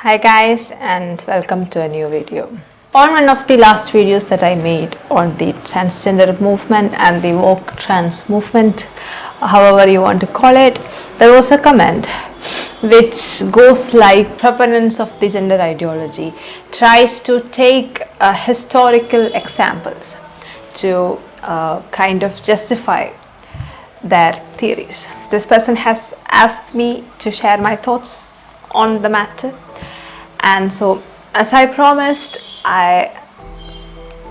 Hi guys, and welcome to a new video. On one of the last videos that I made on the transgender movement and the woke trans movement, however you want to call it, there was a comment which goes like, proponents of the gender ideology tries to take historical examples to kind of justify their theories. This person has asked me to share my thoughts on the matter, and so as I promised, I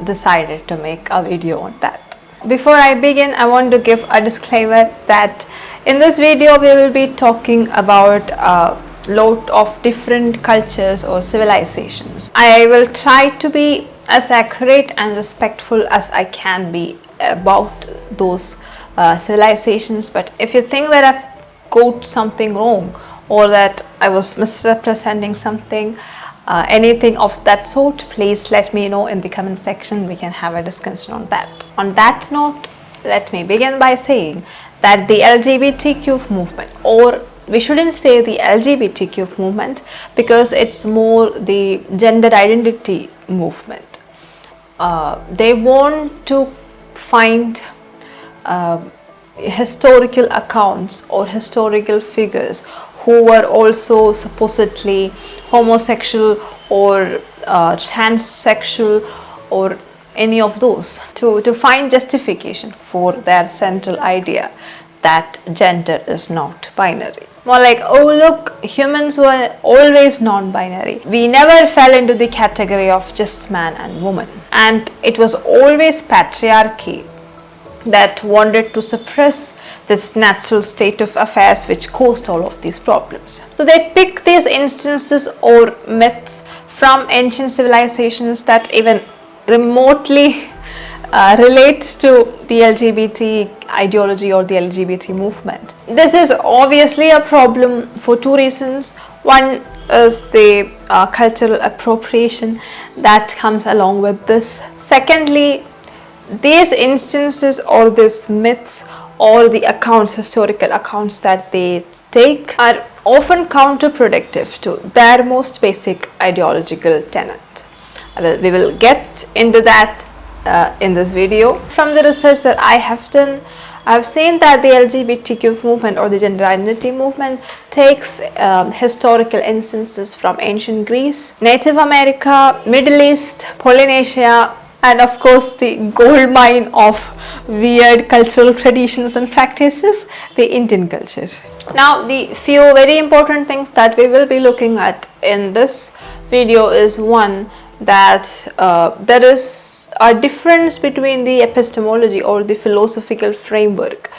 decided to make a video on that. Before I begin, I want to give a disclaimer that in this video we will be talking about a lot of different cultures or civilizations. I will try to be as accurate and respectful as I can be about those civilizations, but if you think that I've got something wrong or that I was misrepresenting something, anything of that sort, please let me know in the comment section. We can have a discussion on that. On that note, let me begin by saying that the LGBTQ movement, or we shouldn't say the LGBTQ movement because it's more the gender identity movement. They want to find historical accounts or historical figures who were also supposedly homosexual or transsexual or any of those to find justification for their central idea that gender is not binary. More like, oh look, humans were always non-binary. We never fell into the category of just man and woman. And it was always patriarchy that wanted to suppress this natural state of affairs which caused all of these problems. So they pick these instances or myths from ancient civilizations that even remotely relates to the LGBT ideology or the LGBT movement. This is obviously a problem for two reasons. One is the cultural appropriation that comes along with this. Secondly, these instances or these myths or the accounts, historical accounts that they take, are often counterproductive to their most basic ideological tenet. We will get into that in this video. From the research that I have done, I have seen that the LGBTQ movement or the gender identity movement takes historical instances from ancient Greece, Native America, Middle East, Polynesia, and of course the gold mine of weird cultural traditions and practices, the Indian culture. Now, the few very important things that we will be looking at in this video is, one, that there is a difference between the epistemology or the philosophical framework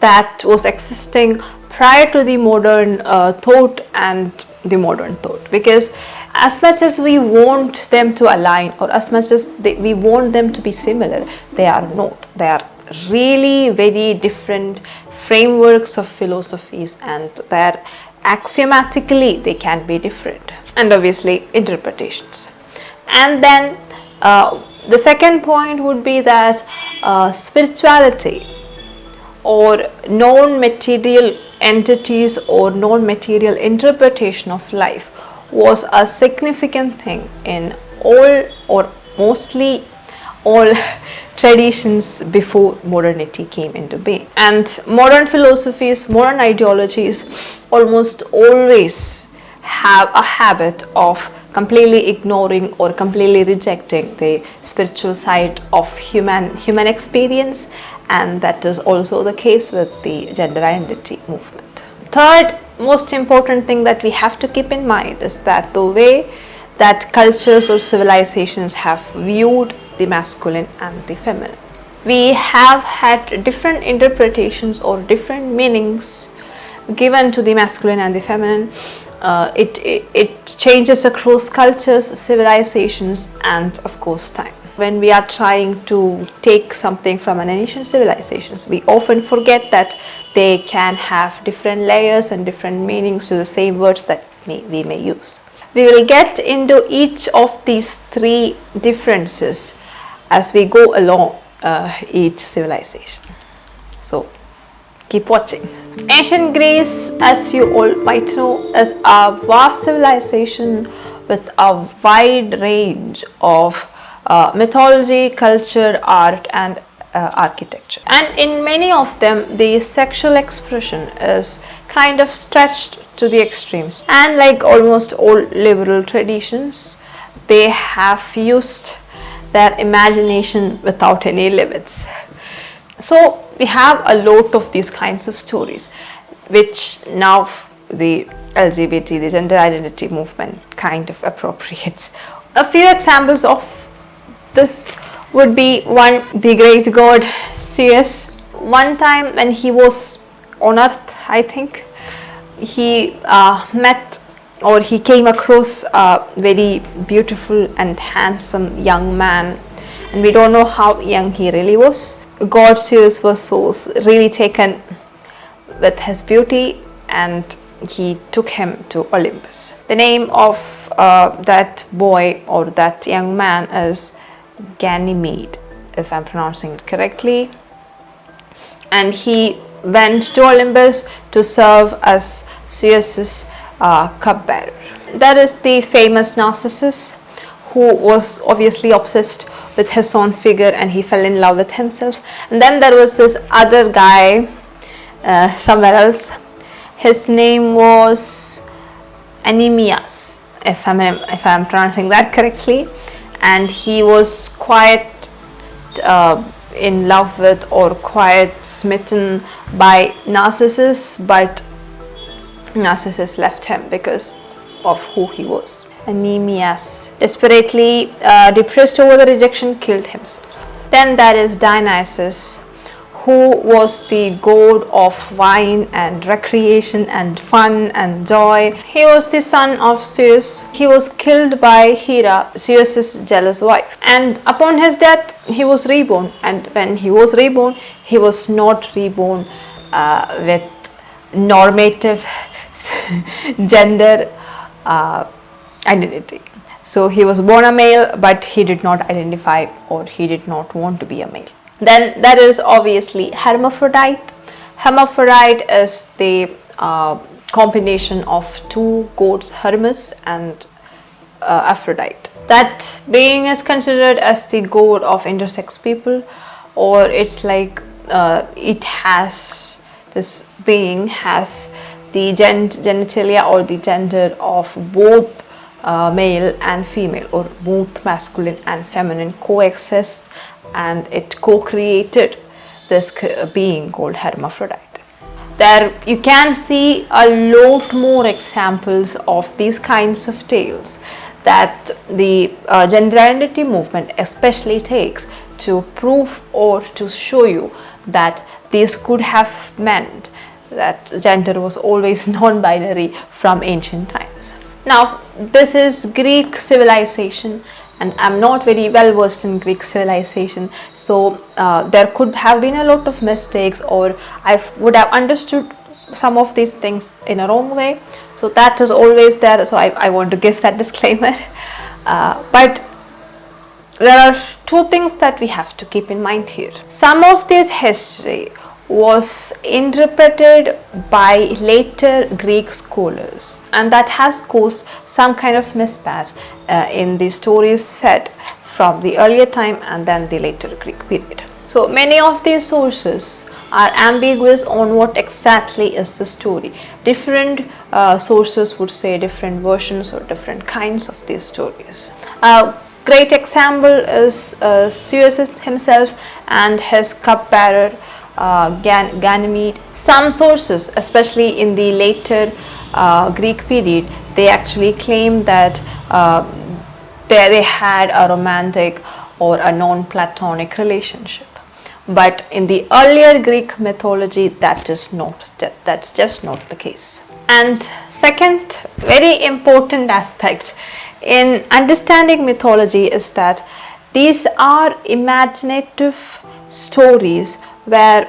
that was existing prior to the modern thought and the modern thought, because as much as we want them to align or as much as we want them to be similar, they are not. They are really very different frameworks of philosophies, and they're axiomatically they can be different, and obviously interpretations. And then the second point would be that spirituality or non-material entities or non-material interpretation of life was a significant thing in all or mostly all traditions before modernity came into being. And modern philosophies, modern ideologies almost always have a habit of completely ignoring or completely rejecting the spiritual side of human experience, and that is also the case with the gender identity movement. Third most important thing that we have to keep in mind is that the way that cultures or civilizations have viewed the masculine and the feminine, we have had different interpretations or different meanings given to the masculine and the feminine. It changes across cultures, civilizations, and of course time. When we are trying to take something from an ancient civilizations, we often forget that they can have different layers and different meanings to the same words that we may use. We will get into each of these three differences as we go along each civilization. So keep watching. Ancient Greece, as you all might know, is a vast civilization with a wide range of mythology, culture, art, and architecture. And in many of them, the sexual expression is kind of stretched to the extremes. And like almost all liberal traditions, they have used their imagination without any limits. So we have a lot of these kinds of stories, which now the LGBT, the gender identity movement, kind of appropriates. A few examples of this would be one, the great god Zeus. One time when he was on earth, I think, he met or he came across a very beautiful and handsome young man, and we don't know how young he really was. God Zeus was so really taken with his beauty, and he took him to Olympus. The name of that boy or that young man is Ganymede, if I'm pronouncing it correctly, and he went to Olympus to serve as Zeus's cupbearer. That is the famous Narcissus, who was obviously obsessed with his own figure and he fell in love with himself. And then there was this other guy somewhere else. His name was Anemias, if I'm pronouncing that correctly, and he was quite in love with or quite smitten by Narcissus, but Narcissus left him because of who he was. Anemias, desperately depressed over the rejection, killed himself. Then there is Dionysus, who was the god of wine and recreation and fun and joy. He was the son of Zeus. He was killed by Hera, Zeus's jealous wife. And upon his death, he was reborn. And when he was reborn, he was not reborn with normative gender identity. So he was born a male, but he did not identify or he did not want to be a male. Then there is obviously hermaphrodite. Hermaphrodite is the combination of two gods, Hermes and Aphrodite. That being is considered as the god of intersex people, or it's like this being has the genitalia or the gender of both male and female, or both masculine and feminine coexist, and it co-created this being called hermaphrodite. There you can see a lot more examples of these kinds of tales that the gender identity movement especially takes to prove or to show you that this could have meant that gender was always non-binary from ancient times. Now, this is Greek civilization, and I'm not very well versed in Greek civilization, so there could have been a lot of mistakes, or I would have understood some of these things in a wrong way. So that is always there, so I want to give that disclaimer. But there are two things that we have to keep in mind here. Some of this history was interpreted by later Greek scholars, and that has caused some kind of mismatch in the stories set from the earlier time and then the later Greek period. So many of these sources are ambiguous on what exactly is the story. Different sources would say different versions or different kinds of these stories. Great example is Zeus himself and his cupbearer Ganymede. Some sources, especially in the later Greek period, they actually claim that they had a romantic or a non-platonic relationship. But in the earlier Greek mythology, that's just not the case. And second, very important aspect in understanding mythology is that these are imaginative stories where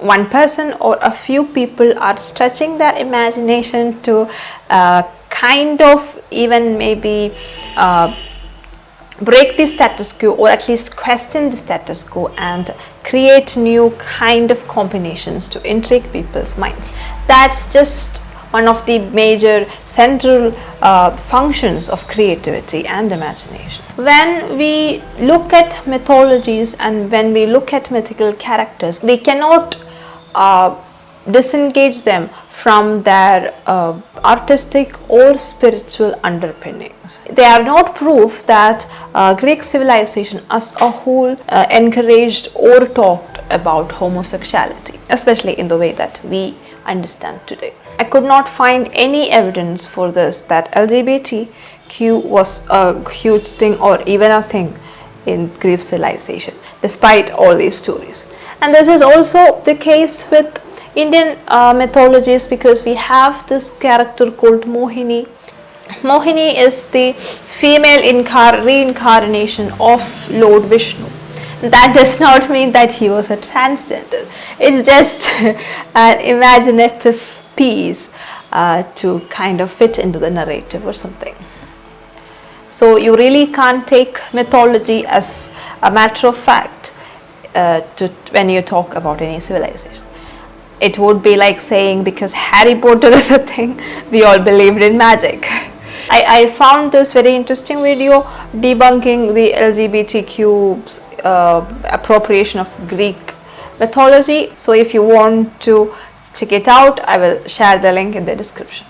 one person or a few people are stretching their imagination to kind of even maybe break the status quo, or at least question the status quo, and create new kind of combinations to intrigue people's minds. That's just one of the major central functions of creativity and imagination. When we look at mythologies and when we look at mythical characters, we cannot disengage them from their artistic or spiritual underpinnings. They are not proof that Greek civilization as a whole encouraged or talked about homosexuality, especially in the way that we understand today. I could not find any evidence for this, that LGBTQ was a huge thing or even a thing in Greek civilization, despite all these stories. And this is also the case with Indian mythologies, because we have this character called Mohini. Mohini is the female reincarnation of Lord Vishnu. That does not mean that he was a transgender. It's just an imaginative piece to kind of fit into the narrative or something. So you really can't take mythology as a matter of fact when you talk about any civilization. It would be like saying because Harry Potter is a thing, we all believed in magic. I found this very interesting video debunking the LGBTQ appropriation of Greek mythology. So if you want to check it out, I will share the link in the description.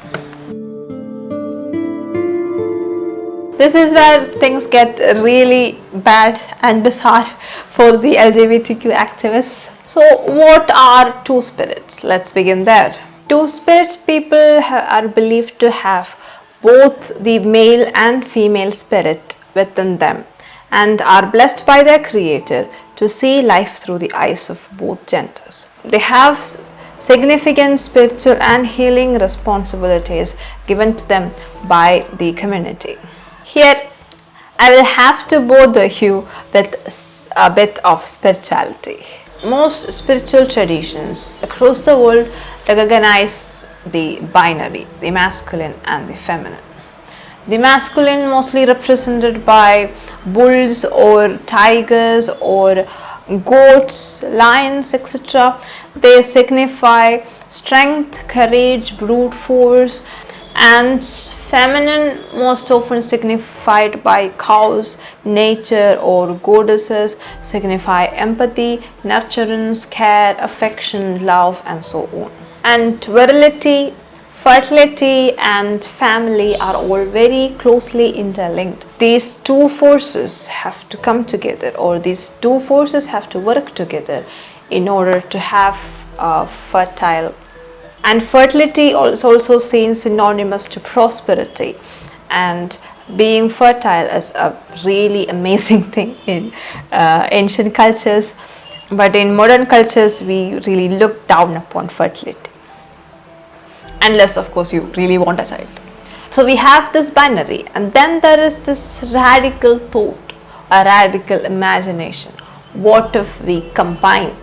This is where things get really bad and bizarre for the LGBTQ activists. So what are two spirits? Let's begin there. Two spirits people are believed to have both the male and female spirit within them, and are blessed by their creator to see life through the eyes of both genders. They have significant spiritual and healing responsibilities given to them by the community. Here I will have to bother you with a bit of spirituality. Most spiritual traditions across the world recognize the binary, the masculine and the feminine. The masculine mostly represented by bulls or tigers or goats, lions, etc. They signify strength, courage, brute force, and feminine most often signified by cows, nature or goddesses signify empathy, nurturance, care, affection, love and so on. And virility, fertility and family are all very closely interlinked. These two forces have to come together, or these two forces have to work together in order to have a fertile. And fertility is also seen synonymous to prosperity, and being fertile is a really amazing thing in ancient cultures, but in modern cultures we really look down upon fertility, unless of course you really want a child. So we have this binary, and then there is this radical thought, a radical imagination. What if we combine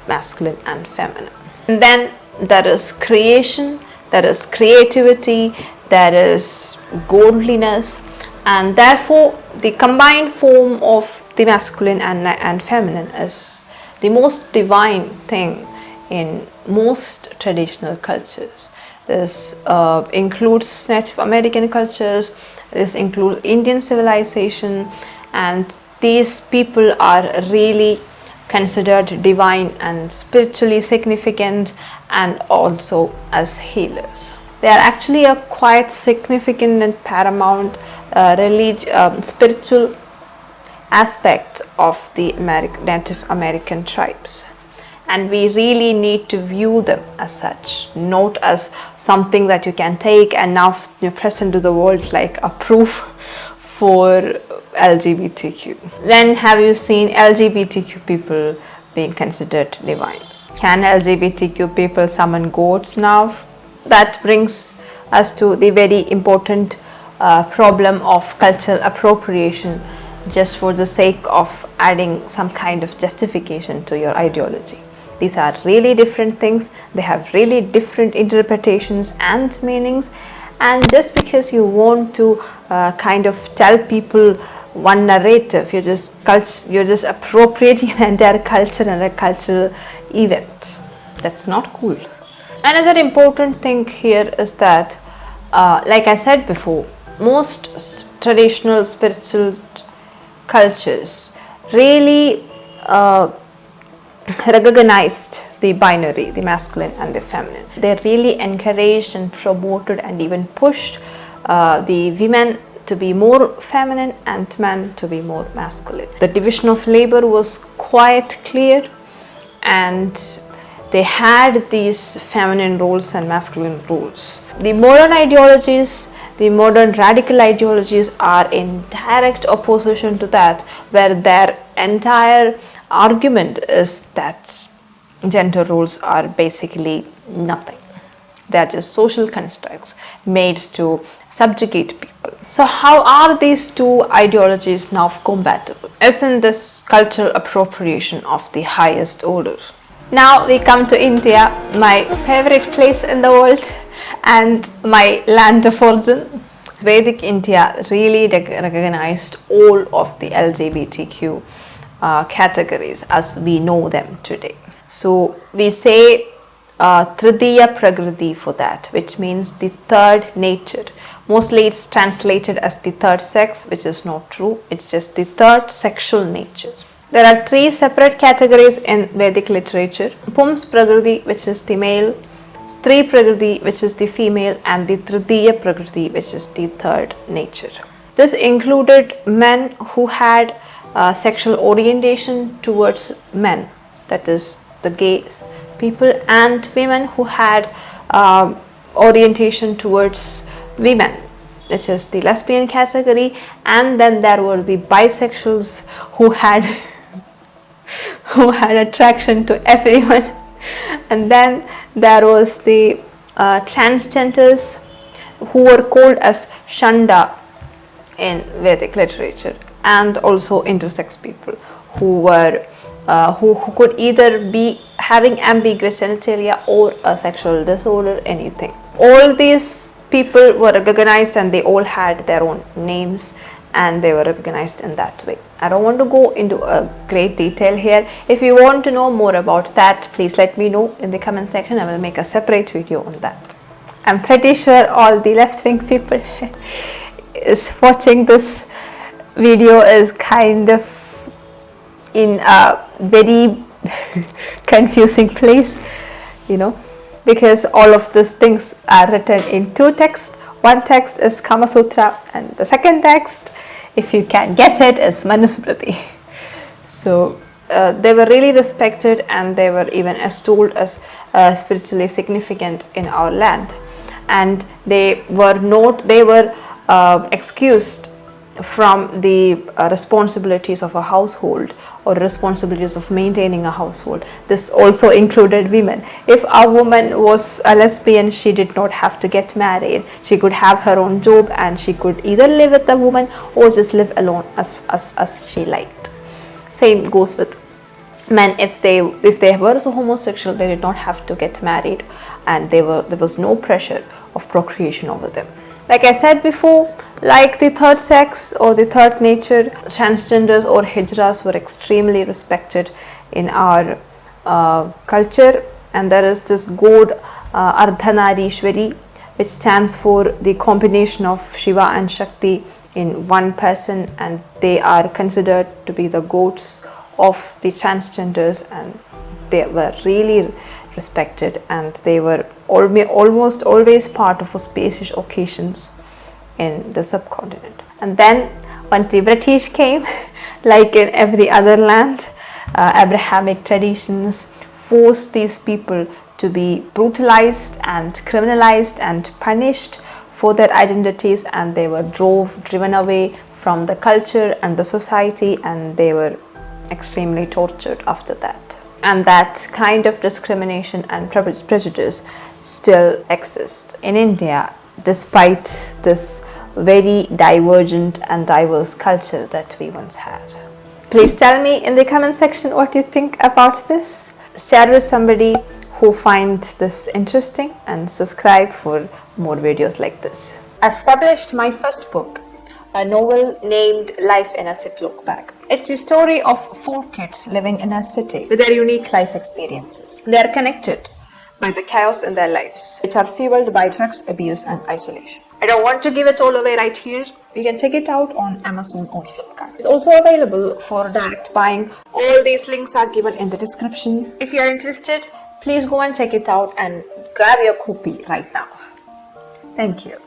masculine and feminine? And then there is creation, there is creativity, there is godliness, and therefore the combined form of the masculine and feminine is the most divine thing in most traditional cultures. This includes Native American cultures, this includes Indian civilization, and these people are really considered divine and spiritually significant, and also as healers. They are actually a quite significant and paramount spiritual aspect of the Native American tribes, and we really need to view them as such, not as something that you can take and now present to the world like a proof for LGBTQ. When have you seen LGBTQ people being considered divine? Can LGBTQ people summon gods now? That brings us to the very important problem of cultural appropriation, just for the sake of adding some kind of justification to your ideology. These are really different things, they have really different interpretations and meanings, and just because you want to kind of tell people one narrative. You're just appropriating an entire culture and a cultural event. That's not cool. Another important thing here is that, like I said before, most traditional spiritual cultures really recognized the binary, the masculine and the feminine. They really encouraged and promoted and even pushed the women to be more feminine and men to be more masculine. The division of labor was quite clear, and they had these feminine roles and masculine roles. The modern ideologies, the modern radical ideologies are in direct opposition to that, where their entire argument is that gender roles are basically nothing. They are just social constructs made to subjugate people. So how are these two ideologies now compatible? Isn't this cultural appropriation of the highest order? Now we come to India, my favorite place in the world and my land of origin. Vedic India really recognized all of the LGBTQ categories as we know them today. So we say Tridiya Prakriti for that, which means the third nature. Mostly it's translated as the third sex, which is not true. It's just the third sexual nature. There are three separate categories in Vedic literature: Pums Prakriti, which is the male; Stri Prakriti, which is the female; and the Tridiya Prakriti, which is the third nature. This included men who had sexual orientation towards men, that is the gay people, and women who had orientation towards women, which is the lesbian category. And then there were the bisexuals who had who had attraction to everyone. And then there was the transgenders, who were called as Shanda in Vedic literature, and also intersex people who were who could either be having ambiguous genitalia or a sexual disorder, anything. All these people were recognized, and they all had their own names, and they were recognized in that way. I don't want to go into a great detail here. If you want to know more about that, please let me know in the comment section. I will make a separate video on that. I'm pretty sure all the left-wing people is watching this video is kind of in a very confusing place, you know, because all of these things are written in two texts. One text is Kama Sutra, and the second text, if you can guess it, is Manusmriti. So they were really respected, and they were even extolled as spiritually significant in our land, and they were excused from the responsibilities of a household or responsibilities of maintaining a household. This also included women. If a woman was a lesbian, she did not have to get married. She could have her own job, and she could either live with a woman or just live alone as she liked. Same goes with men. If they were so homosexual, they did not have to get married, and there was no pressure of procreation over them. Like I said before, like the third sex or the third nature, transgenders or hijras were extremely respected in our culture. And there is this god Ardhanarishwari, which stands for the combination of Shiva and Shakti in one person, and they are considered to be the gods of the transgenders, and they were really respected, and they were almost always part of auspicious occasions in the subcontinent. And then once the British came, like in every other land, Abrahamic traditions forced these people to be brutalized and criminalized and punished for their identities, and they were driven away from the culture and the society, and they were extremely tortured after that. And that kind of discrimination and prejudice still exists in India, despite this very divergent and diverse culture that we once had. Please tell me in the comment section what you think about this. Share with somebody who finds this interesting, and subscribe for more videos like this. I've published my first book, a novel named Life in a Ziploc Bag. It's the story of 4 kids living in a city with their unique life experiences. They are connected by the chaos in their lives, which are fueled by drugs, abuse, and isolation. I don't want to give it all away right here. You can check it out on Amazon or Flipkart. It's also available for direct buying. All these links are given in the description. If you are interested, please go and check it out and grab your copy right now. Thank you.